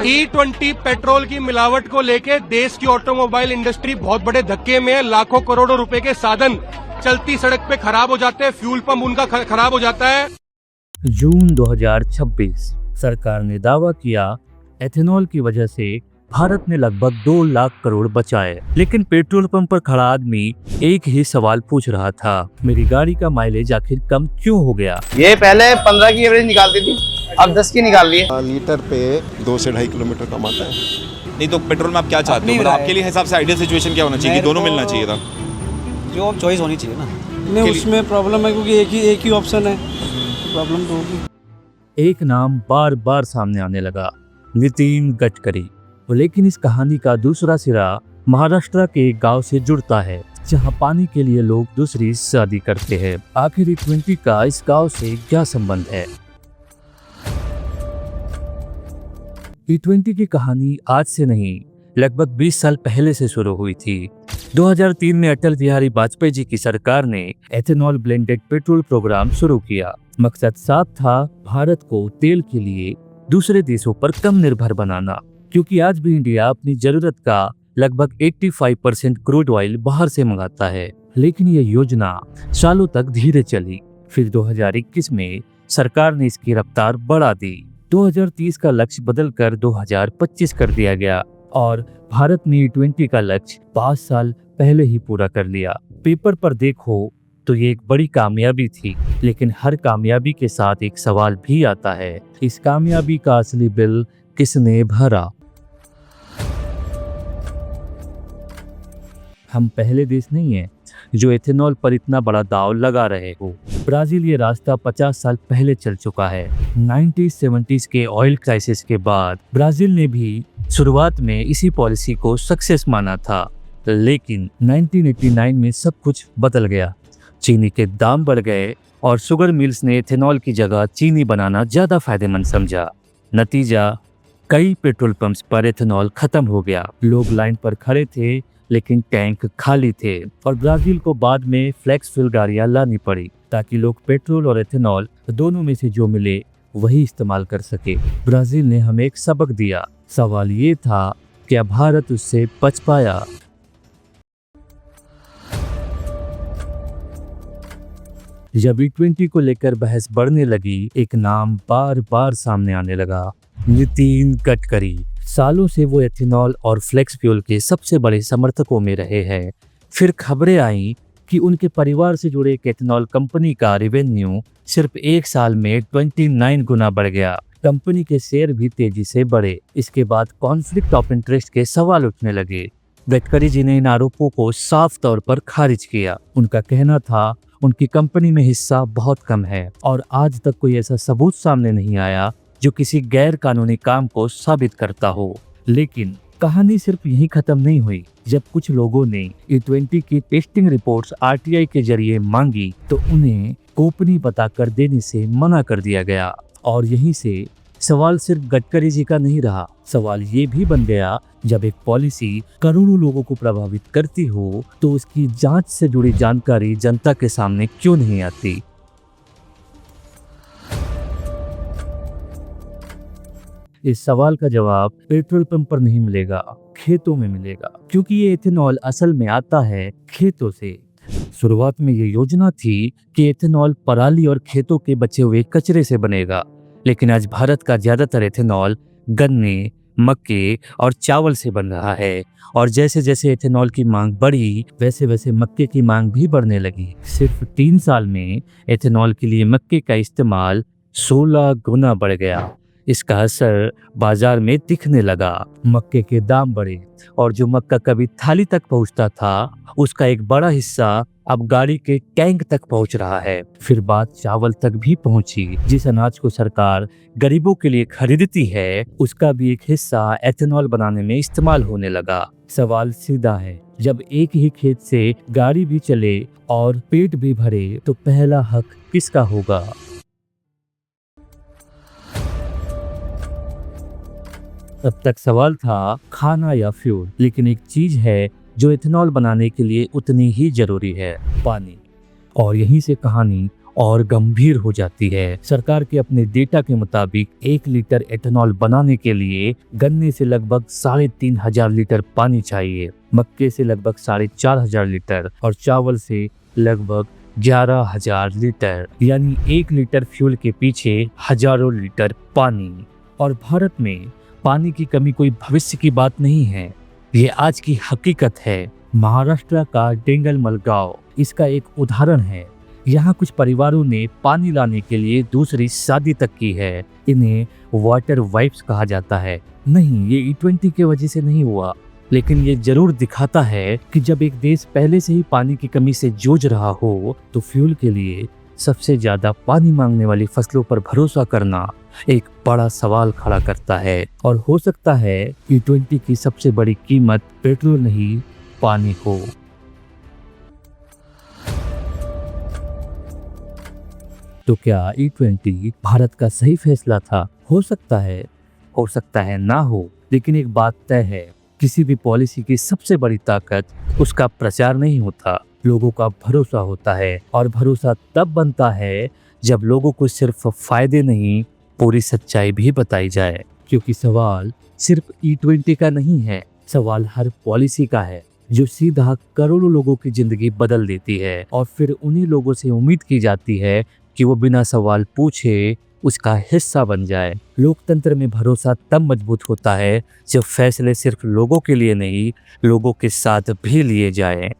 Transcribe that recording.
E20 petrol की मिलावट को लेके देश की ऑटोमोबाइल इंडस्ट्री बहुत बड़े धक्के में है। लाखों करोड़ों रुपए के साधन चलती सड़क पे खराब हो जाते हैं, फ्यूल पंप उनका खराब हो जाता है। जून 2026 सरकार ने दावा किया एथेनॉल की वजह से भारत ने लगभग 2 लाख करोड़ बचाए। लेकिन पेट्रोल पंप पर खड़ा आदमी एक ही सवाल पूछ रहा था, मेरी गाड़ी का माइलेज आखिर कम क्यों हो गया। ये पहले 15 की एवरेज निकालती थी, अब 10 की निकाल ली है। लीटर पे 2 से 2.5 किलोमीटर कम आता है। नहीं तो पेट्रोल में आप क्या चाहते हो, मतलब आपके लिए हिसाब से आइडियल सिचुएशन क्या होना चाहिए कि दोनों मिलना चाहिए था? जो चॉइस होनी चाहिए ना। नहीं उसमें प्रॉब्लम है क्योंकि एक ही ऑप्शन है, प्रॉब्लम तो होगी। एक नाम बार बार सामने आने लगा, नितिन गडकरी। लेकिन इस कहानी का दूसरा सिरा महाराष्ट्र के एक गांव से जुड़ता है जहां पानी के लिए लोग दूसरी शादी करते हैं। आखिर E20 का इस गांव से क्या संबंध है? E20 की कहानी आज से नहीं, लगभग 20 साल पहले से शुरू हुई थी। 2003 में अटल बिहारी वाजपेयी जी की सरकार ने एथेनॉल ब्लेंडेड पेट्रोल प्रोग्राम शुरू किया। मकसद साफ था, भारत को तेल के लिए दूसरे देशों पर कम निर्भर बनाना, क्योंकि आज भी इंडिया अपनी जरूरत का लगभग 85% क्रूड ऑयल बाहर से मंगाता है। लेकिन ये योजना सालों तक धीरे चली। फिर 2021 में सरकार ने इसकी रफ्तार बढ़ा दी। 2030 का लक्ष्य बदलकर 2025 कर दिया गया और भारत ने E20 का लक्ष्य 5 साल पहले ही पूरा कर लिया। पेपर पर देखो तो ये एक बड़ी कामयाबी थी, लेकिन हर कामयाबी के साथ एक सवाल भी आता है, इस कामयाबी का असली बिल किसने भरा? हम पहले देश नहीं है जो एथेनॉल पर इतना बड़ा दाव लगा रहे हो। ब्राजील ये रास्ता 50 साल पहले चल चुका है। 1970s के ऑयल क्राइसिस के बाद ब्राजील ने भी शुरुआत में इसी पॉलिसी को सक्सेस माना था, लेकिन 1989 में सब कुछ बदल गया। चीनी के दाम बढ़ गए और शुगर मिल्स ने एथेनॉल की जगह चीनी बनाना ज्यादा फायदेमंद समझा। नतीजा, कई पेट्रोल पंप्स पर एथेनॉल खत्म हो गया। लोग लाइन पर खड़े थे लेकिन टैंक खाली थे और ब्राजील को बाद में फ्लेक्स फ्यूल गाड़ियां लानी पड़ी ताकि लोग पेट्रोल और एथेनॉल दोनों में से जो मिले वही इस्तेमाल कर सके। ब्राजील ने हमें एक सबक दिया। सवाल ये था, क्या भारत उससे बच पाया? जब E20 को लेकर बहस बढ़ने लगी, एक नाम बार बार सामने आने लगा, नितिन गडकरी। सालों से वो एथेनॉल और फ्लेक्स फ्यूल के सबसे बड़े समर्थकों में रहे हैं। फिर खबरें आई कि उनके परिवार से जुड़े एक एथेनॉल कंपनी का रेवेन्यू सिर्फ 1 साल में 29 गुना बढ़ गया। कंपनी के शेयर भी तेजी से बढ़े। इसके बाद कॉन्फ्लिक्ट ऑफ इंटरेस्ट के सवाल उठने लगे। गडकरी जी ने इन आरोपों को साफ तौर पर खारिज किया। उनका कहना था उनकी कंपनी में हिस्सा बहुत कम है और आज तक कोई ऐसा सबूत सामने नहीं आया जो किसी गैर कानूनी काम को साबित करता हो। लेकिन कहानी सिर्फ यहीं खत्म नहीं हुई। जब कुछ लोगों ने E20 की टेस्टिंग रिपोर्ट्स RTI के जरिए मांगी तो उन्हें गोपनीय बताकर देने से मना कर दिया गया। और यहीं से सवाल सिर्फ गडकरी जी का नहीं रहा, सवाल ये भी बन गया, जब एक पॉलिसी करोड़ों लोगों को प्रभावित करती हो तो उसकी जांच से जुड़ी जानकारी जनता के सामने क्यों नहीं आती? इस सवाल का जवाब पेट्रोल पंप पर नहीं मिलेगा, खेतों में मिलेगा, क्योंकि ये एथेनॉल असल में आता है खेतों से। शुरुआत में ये योजना थी कि एथेनॉल पराली और खेतों के बचे हुए कचरे से बनेगा, लेकिन आज भारत का ज्यादातर एथेनॉल गन्ने, मक्के और चावल से बन रहा है। और जैसे जैसे एथेनॉल की मांग बढ़ी, वैसे वैसे मक्के की मांग भी बढ़ने लगी। सिर्फ 3 साल में एथेनॉल के लिए मक्के का इस्तेमाल 16 गुना बढ़ गया। इसका असर बाजार में दिखने लगा। मक्के के दाम बढ़े और जो मक्का कभी थाली तक पहुंचता था, उसका एक बड़ा हिस्सा अब गाड़ी के टैंक तक पहुंच रहा है। फिर बात चावल तक भी पहुंची। जिस अनाज को सरकार गरीबों के लिए खरीदती है, उसका भी एक हिस्सा एथेनॉल बनाने में इस्तेमाल होने लगा। सवाल सीधा है, जब एक ही खेत से गाड़ी भी चले और पेट भी भरे तो पहला हक किसका होगा? तब तक सवाल था खाना या फ्यूल, लेकिन एक चीज है जो एथेनॉल बनाने के लिए उतनी ही जरूरी है, पानी। और यहीं से कहानी और गंभीर हो जाती है। सरकार के अपने डेटा के मुताबिक 1 लीटर एथेनॉल बनाने के लिए गन्ने से लगभग 3,500 लीटर पानी चाहिए, मक्के से लगभग 4,500 लीटर और चावल से लगभग 11,000 लीटर, यानी 1 लीटर फ्यूल के पीछे हजारों लीटर पानी। और भारत में पानी की कमी कोई भविष्य की बात नहीं है, ये आज की हकीकत है। महाराष्ट्र का डेंगलमल गांव इसका एक उदाहरण है। यहाँ कुछ परिवारों ने पानी लाने के लिए दूसरी शादी तक की है। इन्हें वाटर वाइफ्स कहा जाता है। नहीं, ये E20 की वजह से नहीं हुआ, लेकिन ये जरूर दिखाता है कि जब एक देश पहले से ही पानी की कमी से जूझ रहा हो तो फ्यूल के लिए सबसे ज्यादा पानी मांगने वाली फसलों पर भरोसा करना एक बड़ा सवाल खड़ा करता है। और हो सकता है E20 की सबसे बड़ी कीमत पेट्रोल नहीं, पानी हो। तो क्या E20 भारत का सही फैसला था? हो सकता है ना हो, लेकिन एक बात तय है, किसी भी पॉलिसी की सबसे बड़ी ताकत उसका प्रचार नहीं होता, लोगों का भरोसा होता है। और भरोसा तब बनता है जब लोगों को सिर्फ फायदे नहीं, पूरी सच्चाई भी बताई जाए। क्योंकि सवाल सिर्फ E20 का नहीं है, सवाल हर पॉलिसी का है जो सीधा करोड़ों लोगों की जिंदगी बदल देती है और फिर उन्हीं लोगों से उम्मीद की जाती है कि वो बिना सवाल पूछे उसका हिस्सा बन जाए। लोकतंत्र में भरोसा तब मजबूत होता है जब फैसले सिर्फ लोगों के लिए नहीं, लोगों के साथ भी लिए जाएं।